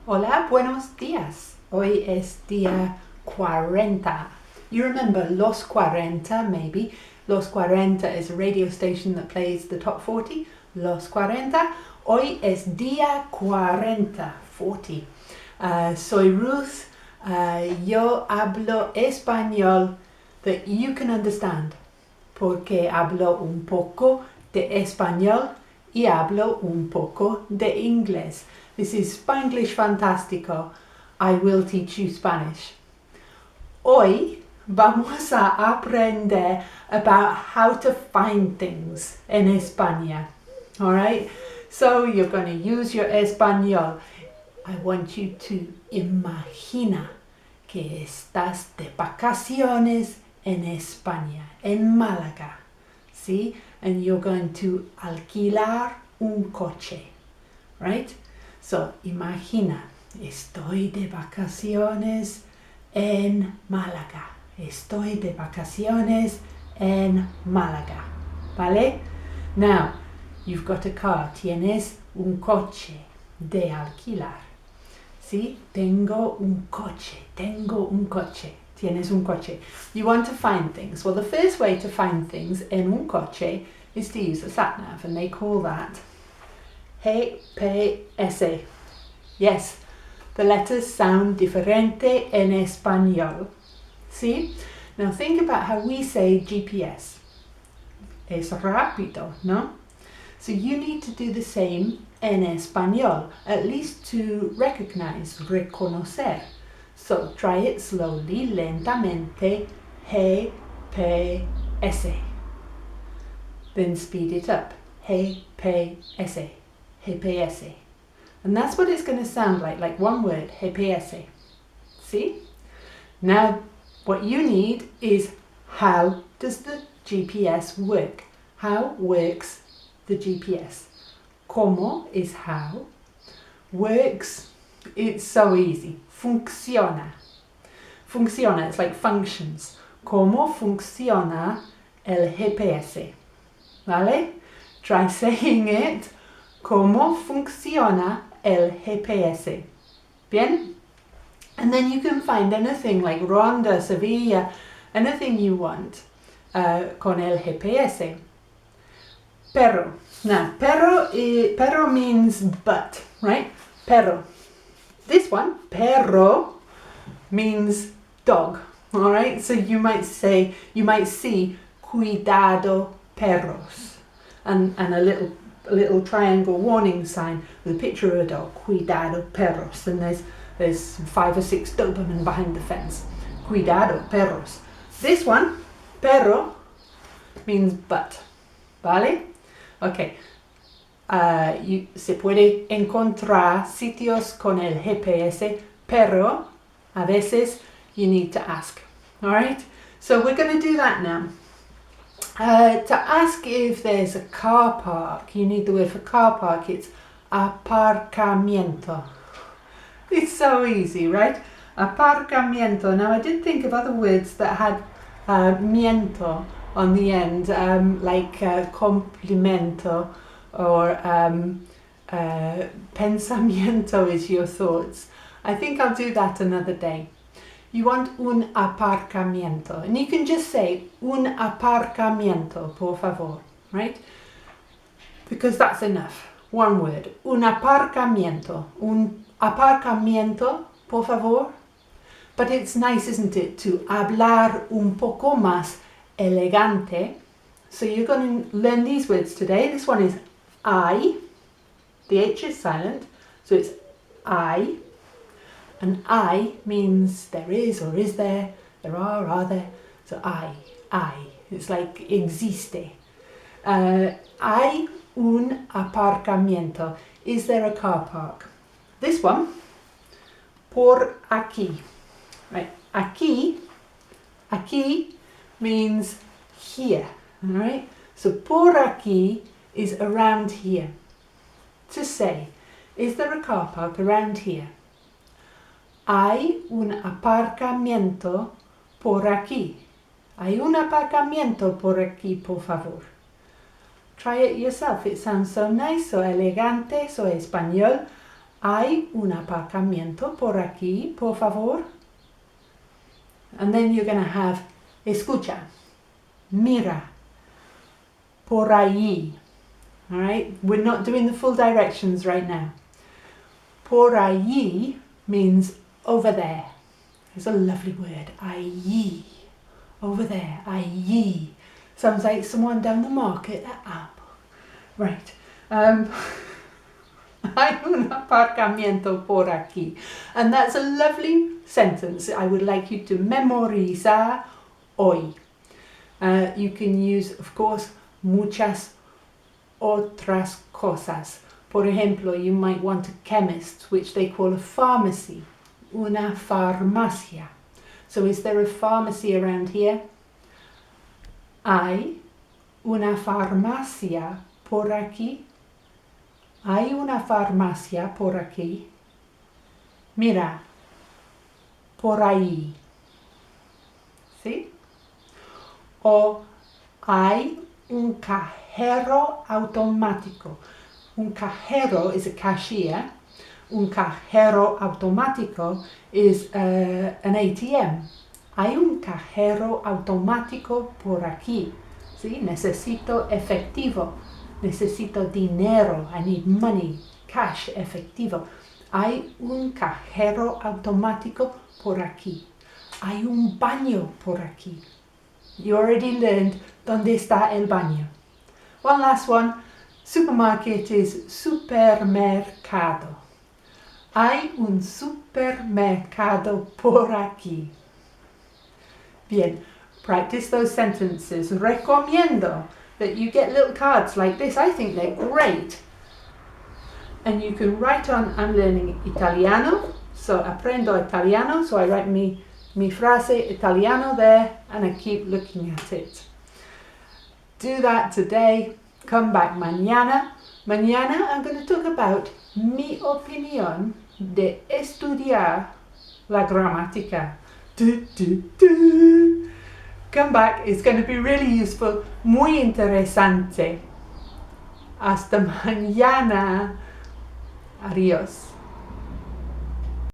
Hola, buenos días. Hoy es día 40. You remember Los 40, maybe. Los 40 is a radio station that plays the top 40. Los 40. Hoy es día 40, 40. Soy Ruth. Yo hablo español that you can understand. Porque hablo un poco de español y hablo un poco de inglés. This is Spanglish Fantástico. I will teach you Spanish. Hoy vamos a aprender about how to find things in España. Alright? So you're going to use your español. I want you to imagina que estás de vacaciones en España, en Málaga. See? And you're going to alquilar un coche. Right? So, imagina, estoy de vacaciones en Málaga. Estoy de vacaciones en Málaga. ¿Vale? Now, you've got a car. Tienes un coche de alquilar. ¿Sí? Tengo un coche. Tengo un coche. Tienes un coche. You want to find things. Well, the first way to find things en un coche is to use the sat-nav, and they call that G.P.S. Yes, the letters sound diferente en español. See? Now think about how we say G.P.S. Es rápido, no? So you need to do the same en español, at least to recognize, reconocer. So try it slowly, lentamente, G.P.S. Then speed it up, G.P.S. G.P.S. And that's what it's going to sound like one word, G.P.S. See? Now, what you need is how does the GPS work? How works the GPS? Como is how. Works, it's so easy. Funciona. Funciona, it's like functions. Como funciona el GPS? ¿Vale? Try saying it. ¿Cómo funciona el GPS? Bien? And then you can find anything like Ronda, Sevilla, anything you want con el GPS. Pero. Now, pero means but, right? Pero. This one, perro, means dog. All right? So you might see cuidado perros and a little triangle warning sign with a picture of a dog, cuidado perros, and there's 5 or 6 Doberman behind the fence. Cuidado perros. This one, perro, means but. ¿Vale? Okay. Se puede encontrar sitios con el GPS, pero a veces you need to ask. All right? So we're going to do that now. To ask if there's a car park, you need the word for car park. It's aparcamiento. It's so easy, right? Aparcamiento. Now I did think of other words that had miento on the end, like complimento or pensamiento is your thoughts. I think I'll do that another day. You want un aparcamiento. And you can just say un aparcamiento, por favor, right? Because that's enough. One word. Un aparcamiento. Un aparcamiento, por favor. But it's nice, isn't it, to hablar un poco más elegante. So you're going to learn these words today. This one is I. The H is silent. So it's I. And I means there is or is there are there. So I. It's like existe. Hay un aparcamiento. Is there a car park? This one, por aquí. Right, aquí means here. All right. So por aquí is around here. To say, is there a car park around here? Hay un aparcamiento por aquí. Hay un aparcamiento por aquí, por favor. Try it yourself. It sounds so nice, so elegante, so español. ¿Hay un aparcamiento por aquí, por favor? And then you're going to have escucha, mira, por allí. All right, we're not doing the full directions right now. Por allí means over there. It's a lovely word, allí, over there, allí. Sounds like someone down the market at Apple. Right. Hay un aparcamiento por aquí. And that's a lovely sentence I would like you to memorizar hoy. You can use, of course, muchas otras cosas. Por ejemplo, you might want a chemist, which they call a pharmacy. Una farmacia. So is there a pharmacy around here? Hay una farmacia por aquí. Hay una farmacia por aquí. Mira, por ahí. ¿Sí? O hay un cajero automático. Un cajero is a cashier. Un cajero automático is an ATM. Hay un cajero automático por aquí. ¿Sí? Necesito efectivo. Necesito dinero. I need money. Cash, efectivo. Hay un cajero automático por aquí. Hay un baño por aquí. You already learned dónde está el baño. One last one. Supermarket is supermercado. Hay un supermercado por aquí. Bien, practice those sentences. Recomiendo that you get little cards like this. I think they're great. And you can write on, I'm learning Italiano, so aprendo Italiano, so I write mi frase Italiano there and I keep looking at it. Do that today. Come back mañana. Mañana I'm going to talk about mi opinión de estudiar la gramática. Come back, it's going to be really useful, muy interesante. Hasta mañana. Adiós.